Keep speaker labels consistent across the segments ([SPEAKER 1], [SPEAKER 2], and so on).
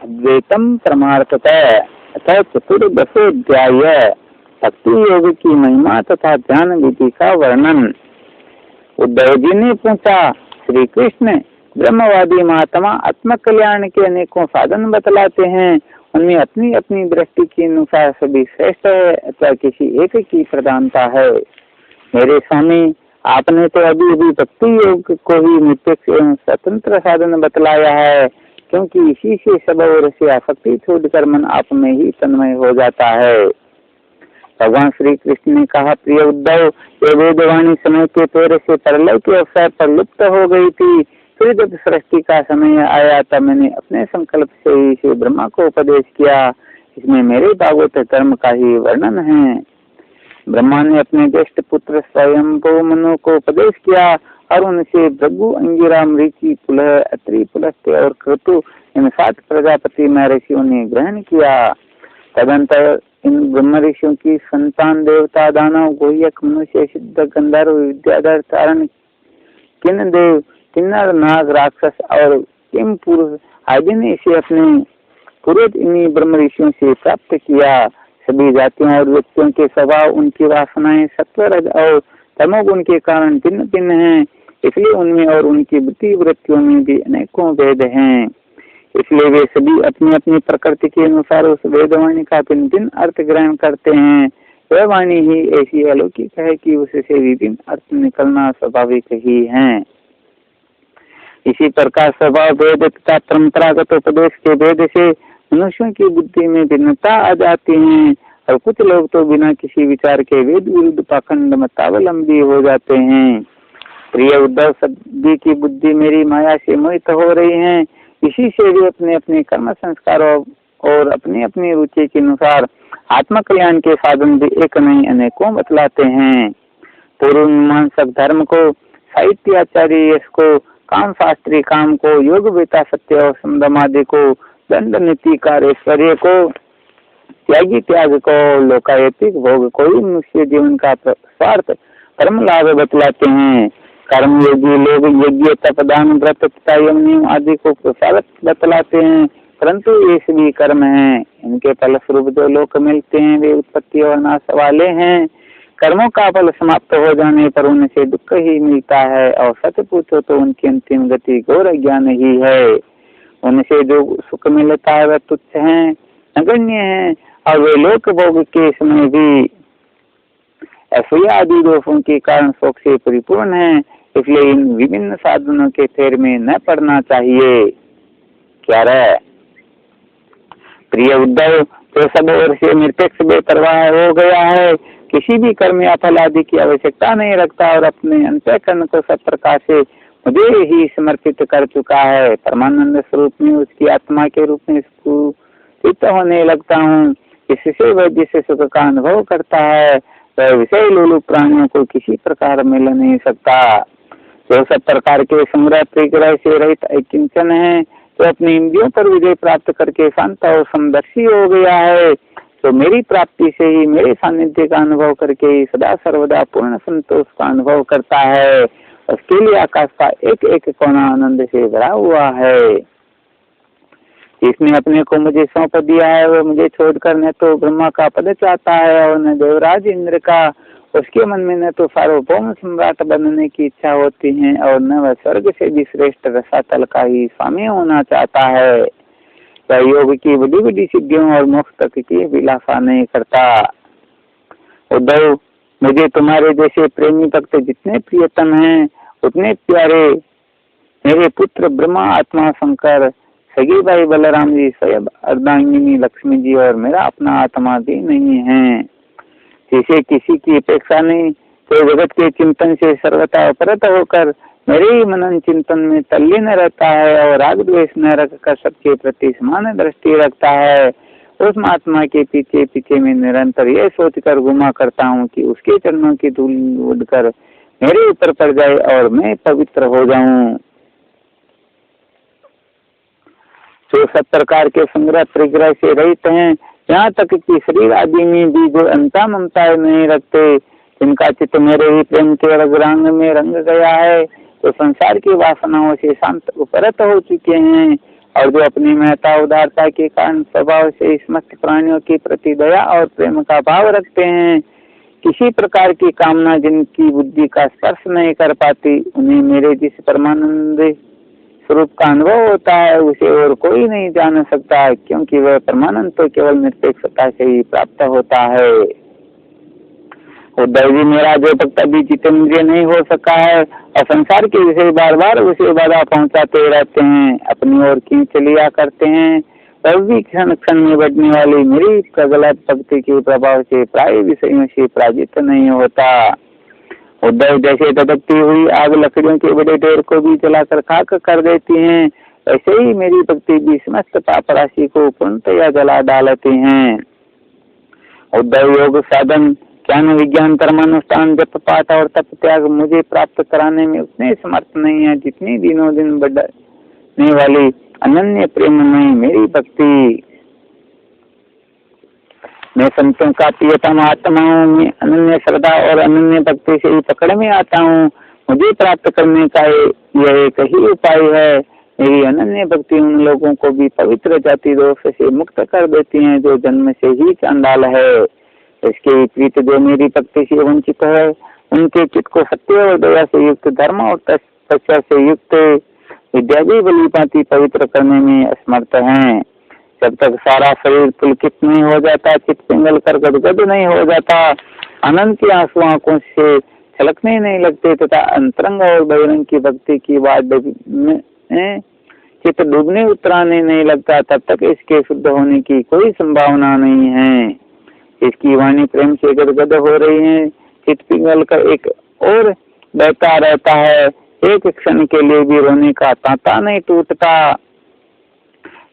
[SPEAKER 1] अद्वैतम परमार्थतः अतः चतुर्दशोध्याय भक्ति योग की महिमा तथा ध्यान विधि का वर्णन। उद्धव जी ने पूछा, श्री कृष्ण ब्रह्मवादी महात्मा आत्म कल्याण के अनेकों साधन बतलाते हैं, उनमें अपनी अपनी दृष्टि के अनुसार सभी श्रेष्ठ है अथवा किसी एक की प्रधानता है। मेरे स्वामी, आपने तो अभी अभी भक्ति योग को ही नित्यक्ष एवं स्वतंत्र साधन बतलाया है, क्योंकि इसी से सब ओर से आसक्ति छोड़कर मन आप में ही तन्मय हो जाता है। भगवान श्री कृष्ण ने कहा, प्रिय उद्धव, ये वेदवाणी समय के पेड़ से प्रलय के अवसर पर लुप्त हो गई थी। फिर जब सृष्टि का समय आया तब मैंने अपने संकल्प से ही इसे ब्रह्मा को उपदेश किया। इसमें मेरे भागवत धर्म का ही वर्णन है। ब्रह्मा ने अपने ज्येष्ठ पुत्र स्वयंभू मनु को उपदेश किया और उनसे भृगु, अंगिरा, मरीचि, पुलह, अत्रि, पुलस्त्य और क्रतु इन 7 प्रजापति महर्षियों ने ग्रहण किया। तदंतर इन ब्रह्म ऋषियों की संतान देवता, दानव, गुह्यक, मनुष्य, सिद्ध, गंधर्व, विद्याधर, तारण, किन्न देव, किन्नर, नाग, राक्षस और किम पुरुष आदि ने इसे अपने पूर्वज इन्हीं ब्रह्म ऋषियों से प्राप्त किया। सभी जातियों और व्यक्तियों के स्वभाव, उनकी वासनाएं सत्व, रज और तमोगुण के कारण भिन्न भिन्न हैं, इसलिए उनमें और उनकी बुद्धि वृत्तियों में भी अनेकों भेद हैं। इसलिए वे सभी अपनी अपनी प्रकृति के अनुसार उस वेदवाणी का भिन्न भिन्न अर्थ ग्रहण करते हैं। वह वाणी ही ऐसी अलौकिक है कि उससे विभिन्न अर्थ निकलना स्वाभाविक ही है। इसी प्रकार स्वभाव भेद तथा परंपरागत उपदेश के भेद से मनुष्यों की बुद्धि में भिन्नता आ जाती है और कुछ लोग तो बिना किसी विचार के वेद विरुद्ध पाखंड मतावलंबी हो जाते हैं। प्रिय उद्धव, सभी की बुद्धि मेरी माया से मोहित हो रही है। इसी से वे अपने अपने कर्म संस्कारों और अपनी अपनी रुचि के अनुसार आत्म कल्याण के साधन भी एक नहीं अनेकों बतलाते हैं। पूर्व मीमांसक धर्म को, साहित्य आचार्य यश को, काम शास्त्री काम को, योग वेता सत्य और संदमादि को, दंड नीतिकार ऐश्वर्य को, त्यागी त्याग को, लोकायतिक भोग को ही मनुष्य जीवन का स्वार्थ परम लाभ बतलाते हैं। कर्म योगी लोग यज्ञ, तप, दान, व्रत तथा यम नियम आदि को प्रसारक बतलाते हैं, परंतु ये सभी कर्म हैं। इनके फलस्वरूप जो लोक मिलते हैं वे उत्पत्ति और नाश वाले हैं। कर्मों का फल समाप्त हो जाने पर उनसे दुख ही मिलता है और सच पूछो तो उनकी अंतिम गति घोर अज्ञान ही है। उनसे जो सुख मिलता है वह तुच्छ है, नगण्य है और वे लोक भोग के समय भी असूया आदि दोषों के कारण शोक से परिपूर्ण है। इसलिए इन विभिन्न साधनों के फेर में न पड़ना चाहिए। क्या रहे प्रिय उद्धव, तो सब ओर से निरपेक्ष बेपरवाह हो गया है, किसी भी कर्म या फल आदि की आवश्यकता नहीं रखता और अपने अंतःकरण को सब प्रकार से मुझे ही समर्पित कर चुका है। परमानंद स्वरूप में उसकी आत्मा के रूप में स्फूर्त होने लगता हूँ। इससे वह जिस सुख का अनुभव करता है वह विषय लोलुप प्राणियों को किसी प्रकार मिल नहीं सकता। जो सब प्रकार के संग्रह परिग्रह से रहित अकिंचन है, तो अपनी इंद्रियों पर विजय प्राप्त करके शांत और समदर्शी हो गया है, तो मेरी प्राप्ति से ही मेरे सानिध्य का अनुभव करके सदा सर्वदा पूर्ण संतोष का अनुभव करता है। उसके लिए आकाश का एक एक कोना आनंद से भरा हुआ है। जिसने अपने को मुझे सौंप दिया है वह मुझे छोड़कर न तो ब्रह्मा का पद चाहता है और न देवराज इंद्र का। उसके मन में न तो सार्वभौम सम्राट बनने की इच्छा होती है और न वह स्वर्ग से भी श्रेष्ठ रसातल का ही स्वामी होना चाहता है। वह योग की बड़ी बड़ी सिद्धियों और मोक्ष तक की अभिलाषा नहीं करता। उद्धव, मुझे तुम्हारे जैसे प्रेमी भक्त जितने प्रियतम हैं उतने प्यारे मेरे पुत्र ब्रह्मा, आत्मा शंकर, सगी भाई बलराम जी, स्वयं अर्धांगिनी लक्ष्मी जी और मेरा अपना आत्मा भी नहीं है। जिसे किसी की अपेक्षा नहीं, तो जगत के चिंतन से सर्वथा अपरत होकर मेरे ही मनन चिंतन में तल्लीन रहता है और राग द्वेष न रखकर सबके प्रति समान दृष्टि रखता है। उस महात्मा के पीछे पीछे में निरंतर यह सोचकर घुमा करता हूँ कि उसके चरणों की धूल उड़कर मेरे ऊपर पड़ जाए और मैं पवित्र हो जाऊं। जो सब प्रकार के संग्रह परिग्रह से रहित हैं, यहाँ तक कि शरीर आदि में भी जो अंता ममता नहीं रखते, जिनका चित्त मेरे ही प्रेम के रंग में रंग गया है, तो संसार की वासनाओं से शांत उपरत हो चुके हैं और जो अपनी महता उदारता के कारण स्वभाव से समस्त प्राणियों के प्रति दया और प्रेम का भाव रखते हैं, किसी प्रकार की कामना जिनकी बुद्धि का स्पर्श नहीं कर पाती, उन्हें मेरे जिस परमानंद स्वरूप का अनुभव होता है उसे और कोई नहीं जान सकता, क्योंकि वह परमानंद तो केवल निरपेक्षता से ही प्राप्त होता है। उद्धव जी, मेरा जो भक्त अभी जितेंद्रिय नहीं हो सका है और संसार के विषय बार बार उसे बाधा पहुंचाते रहते हैं, अपनी ओर खींच लिया करते हैं, तब भी क्षण क्षण में बढ़ने वाली मेरी प्रगल्भ भक्ति के प्रभाव से प्राय विषयों से पराजित नहीं होता। उद्धव, जैसे धधकती हुई आग लकड़ियों के बड़े ढेर को भी जलाकर खाक कर देती है, ऐसे ही मेरी भक्ति भी समस्त पाप राशि को पूर्णतया जला डालती है। उद्धव, योग साधन ज्ञान विज्ञान कर्मानुष्ठान जप पाठ और तप त्याग मुझे प्राप्त कराने में उतने समर्थ नहीं है जितनी दिनों दिन बढ़ने वाली अनन्य प्रेम में मेरी भक्ति। मैं संतों का प्रियतम आत्मा हूँ, मैं अनन्य श्रद्धा और अनन्य भक्ति से ही पकड़ में आता हूँ। मुझे प्राप्त करने का यह एक ही उपाय है। मेरी अनन्य भक्ति उन लोगों को भी पवित्र जाति दोष से मुक्त कर देती है जो जन्म से ही चांडाल है। इसके विपरीत जो मेरी भक्ति से वंचित है, उनके चित्त को सत्य और दया से युक्त, धर्म और तपस्या से युक्त, विद्या भी भली भांति पवित्र करने में असमर्थ हैं। जब तक सारा शरीर पुलकित नहीं हो जाता, चित्त पिंगल कर गदगद नहीं हो जाता, आनंद के आंसू आंखों से छलकने नहीं लगते तथा अंतरंग और बहिरंग की भक्ति की बात में चित्त डूबने उतराने नहीं लगता, तब तक इसके शुद्ध होने की कोई संभावना नहीं है। इसकी वाणी प्रेम से गदगद हो रही है, चित्त पिघल कर एक और बहता रहता है, एक क्षण के लिए भी रोने का तांता नहीं टूटता।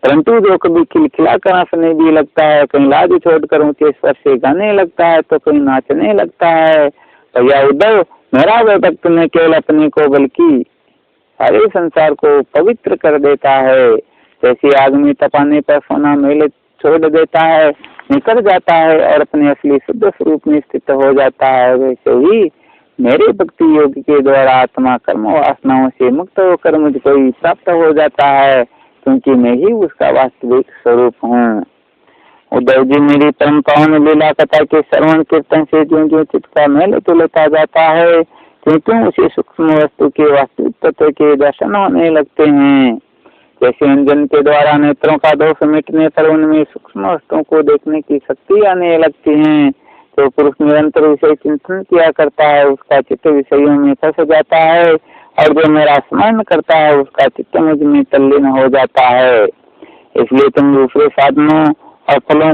[SPEAKER 1] परंतु जो कभी खिलखिला कर हंसने भी लगता है, कहीं लाज छोड़कर ऊंचे स्वर से गाने लगता है, तो कहीं नाचने लगता है। भैया उद्धव, मेरा वह भक्त न केवल अपने को बल्कि सारे संसार को पवित्र कर देता है। जैसे आग में तपाने पर सोना मेले छोड़ देता है, निकल जाता है और अपने असली शुद्ध स्वरूप में स्थित हो जाता है, वैसे ही मेरे भक्ति योग के द्वारा आत्मा कर्म वासनाओं से मुक्त होकर मुझको ही प्राप्त हो जाता है, क्योंकि मैं ही उसका वास्तविक स्वरूप हूँ। उद्धव जी, मेरी परम पावन लीला कथा के श्रवण कीर्तन से जो जो चित्त का मैल धुलता जाता है, क्यों उसे सूक्ष्म वस्तु के वास्तविक तत्व के दर्शन होने लगते हैं। जैसे अंजन के द्वारा नेत्रों का दोष मिटने पर उनमें सूक्ष्म वस्तुओं को देखने की शक्ति आने लगती है, तो पुरुष निरंतर विषय चिंतन किया करता है, उसका चित्त विषयों में फंस जाता है, और जो मेरा स्मरण करता है उसका चित्त मुझ में तल्लीन हो जाता है। इसलिए तुम दूसरे साधनों और फलों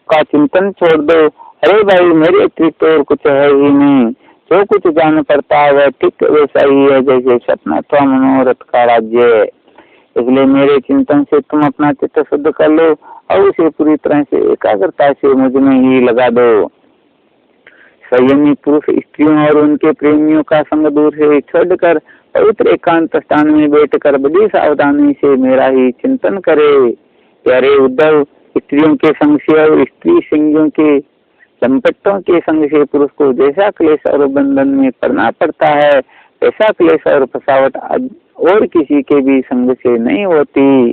[SPEAKER 1] का चिंतन छोड़ दो। अरे भाई, मेरे अतिरिक्त और कुछ है ही नहीं। जो कुछ जान पड़ता है वह ठीक वैसा ही है जैसे सपना अथवा मनोरथ का राज्य। इसलिए मेरे चिंतन से तुम अपना चित्त शुद्ध कर लो और उसे पूरी तरह से एकाग्रता से मुझ में ही लगा दो। संयमी पुरुष स्त्रियों और उनके प्रेमियों का संग दूर से छोड़कर पवित्र एकांत स्थान में बैठकर बड़ी सावधानी से मेरा ही चिंतन करे। प्यारे उद्धव, स्त्रियों के संग से और स्त्री संगियों के संपत्तों के संग से पुरुष को जैसा क्लेश और बंधन में पड़ना पड़ता है, ऐसा क्लेश और फसावट और किसी के भी संग से नहीं होती।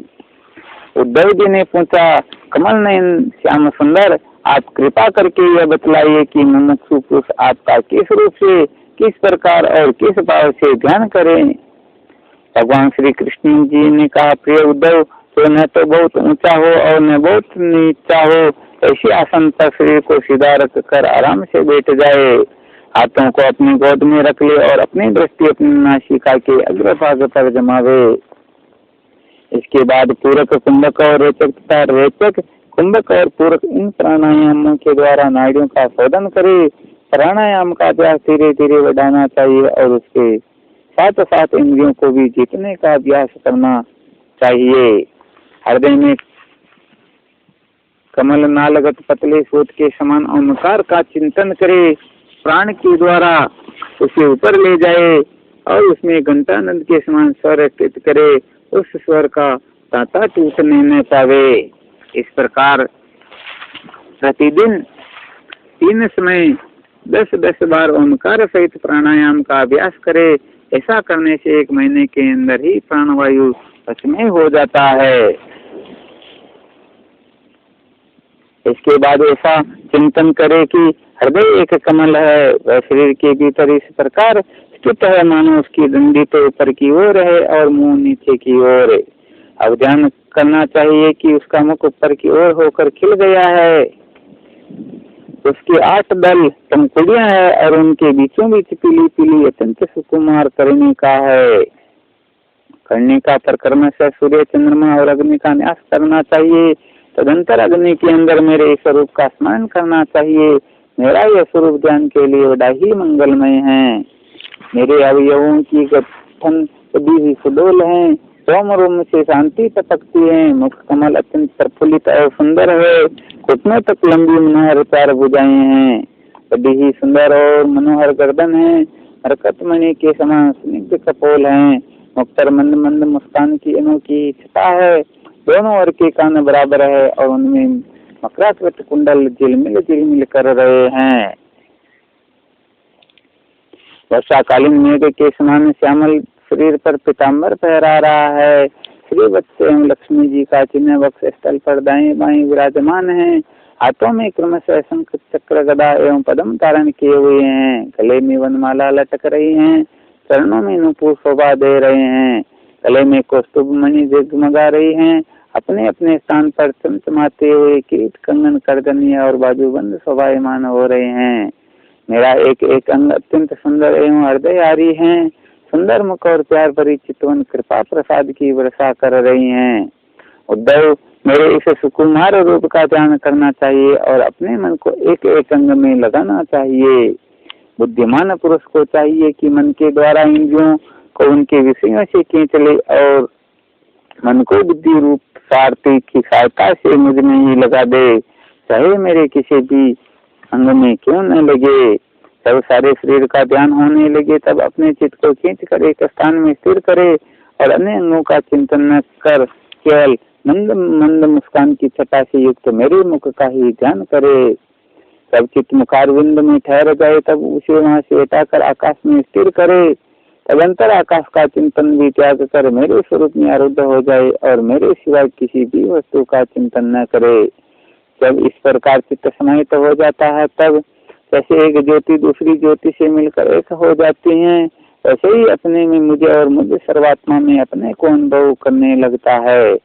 [SPEAKER 1] उद्धव जी ने पूछा, कमल नयन श्याम सुंदर, आप कृपा करके यह बतलाइए कि मुमुक्षु पुरुष आपका किस रूप से, किस प्रकार और किस भाव से ध्यान करें। भगवान श्री कृष्ण जी ने कहा, प्रिय उद्धव, तो न तो बहुत ऊंचा हो और न बहुत नीचा हो, ऐसी आसन पर शरीर को सीधा रख कर आराम से बैठ जाए। हाथों को अपनी गोद में रख ले और अपनी दृष्टि अपनी नासिका के अग्रभाग पर जमावे। इसके बाद पूरक, कुंभक और रेचक तथा रेचक, कुंभक और पूरक इन प्राणायामों के द्वारा नाड़ियों का शोधन करे। प्राणायाम का अभ्यास धीरे धीरे बढ़ाना चाहिए और उसके साथ साथ इंद्रियों को भी जीतने का अभ्यास करना चाहिए। हृदय में कमल नालगत पतले सूत के समान ओमकार का चिंतन करे। प्राण के द्वारा उसे ऊपर ले जाए और उसमें घंटानंद के समान स्वर स्थित करे। उस स्वर का तांता टूटने न पावे। इस प्रकार प्रतिदिन 3 समय 10-10 बार ओमकार सहित प्राणायाम का अभ्यास करे। ऐसा करने से 1 महीने के अंदर ही प्राणवायु सच में हो जाता है। इसके बाद ऐसा चिंतन करे कि हृदय एक कमल है, वह शरीर के भीतर इस प्रकार स्थित है मानो उसकी डंडी तो ऊपर की ओर है और मुंह नीचे की ओर है। अब ध्यान करना चाहिए कि उसका मुख ऊपर की ओर होकर खिल गया है, उसकी 8 दल पंखुड़ियां है और उनके बीचों बीच पीली पीली अत्यंत सुकुमार कर्णिका है। कर्णिका पर कर्म से सूर्य चंद्रमा और अग्नि का न्यास करना चाहिए। तदंतर अग्नि के अंदर मेरे स्वरूप का स्मरण करना चाहिए। मेरा यह स्वरूप ध्यान के लिए बड़ा ही मंगलमय है। मेरे अवयवों की गठन भी सुडोल है, रोम रोम से शांति टपकती है, मुख कमल अत्यंत प्रफुल्लित और सुंदर है, घुटनों तक लंबी मनोहर 4 भुजाएं हैं, बड़ी ही सुंदर और मनोहर गर्दन है, हरकत मणि के समान स्निग्ध कपोल है, मुख पर मंद मंद मुस्कान की अनोखी छटा है, दोनों ओर के कान बराबर है और उनमें मकराकृत कुंडल झिलमिल कर रहे हैं। वर्षाकालीन मेघ के समान श्यामल शरीर पर पीताम्बर फहरा रहा है। श्री वत्स एवं लक्ष्मी जी का चिन्ह वक्ष स्थल पर दाएं बाएं विराजमान है। हाथों में क्रमशः शंख चक्र गदा एवं पद्म धारण किए हुए हैं। गले में वनमाला लटक रही है, चरणों में नुपुर शोभा दे रहे हैं, गले में कौस्तुभ मणि जगमगा रही हैं। अपने अपने स्थान पर चमचमाते हुए किरीट कंगन करदनिया और बाजूबंद शोभायमान हो रहे हैं। मेरा एक एक अंग अत्यंत सुंदर एवं हृदयहारी है। सुंदर मुख और प्यार भरी चितवन कृपा प्रसाद की वर्षा कर रही हैं। उद्धव, मेरे इस सुकुमार रूप का ध्यान करना चाहिए और अपने मन को एक एक अंग में लगाना चाहिए। बुद्धिमान पुरुष को चाहिए कि मन के द्वारा इंद्रियों को उनके विषयों से खींच ले और मन को बुद्धि रूप सारथी की सहायता से मुझ में ही लगा दे, चाहे मेरे किसी भी अंग में क्यों न लगे। जब सारे शरीर का ध्यान होने लगे तब अपने चित्त को खींच कर एक स्थान में स्थिर करे और अन्य अंगों का चिंतन न कर केवल मंद मंद मुस्कान की छटा से युक्त मेरे मुख का ही ध्यान करे। जब चित्त मुखारविंद में ठहर जाए तब उसे वहां से हटाकर आकाश में स्थिर करे। तदंतर आकाश का चिंतन भी त्याग कर मेरे स्वरूप में आरूढ़ हो जाए और मेरे सिवाय किसी भी वस्तु का चिंतन न करे। जब इस प्रकार चित्त समाहित हो जाता है तब जैसे एक ज्योति दूसरी ज्योति से मिलकर एक हो जाती है, वैसे ही अपने में मुझे और मुझे सर्वात्मा में अपने को अनुभव करने लगता है।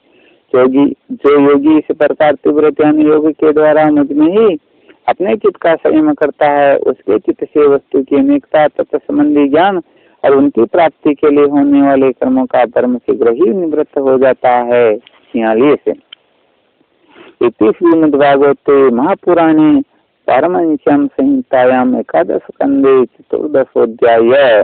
[SPEAKER 1] जो योगी इस प्रकार तीव्र ध्यान योग के द्वारा मुझ में ही अपने चित्त का संयम करता है, उसके चित्त से वस्तु की अनेकता तत्व संबंधी ज्ञान और उनकी प्राप्ति के लिए होने वाले कर्मों का धर्म शीघ्र ही निवृत्त हो जाता है। 46 श्रीमद्भागवते महापुराणे पारमहंस्यां संहितायां 11 स्कंदे 14 अध्याय।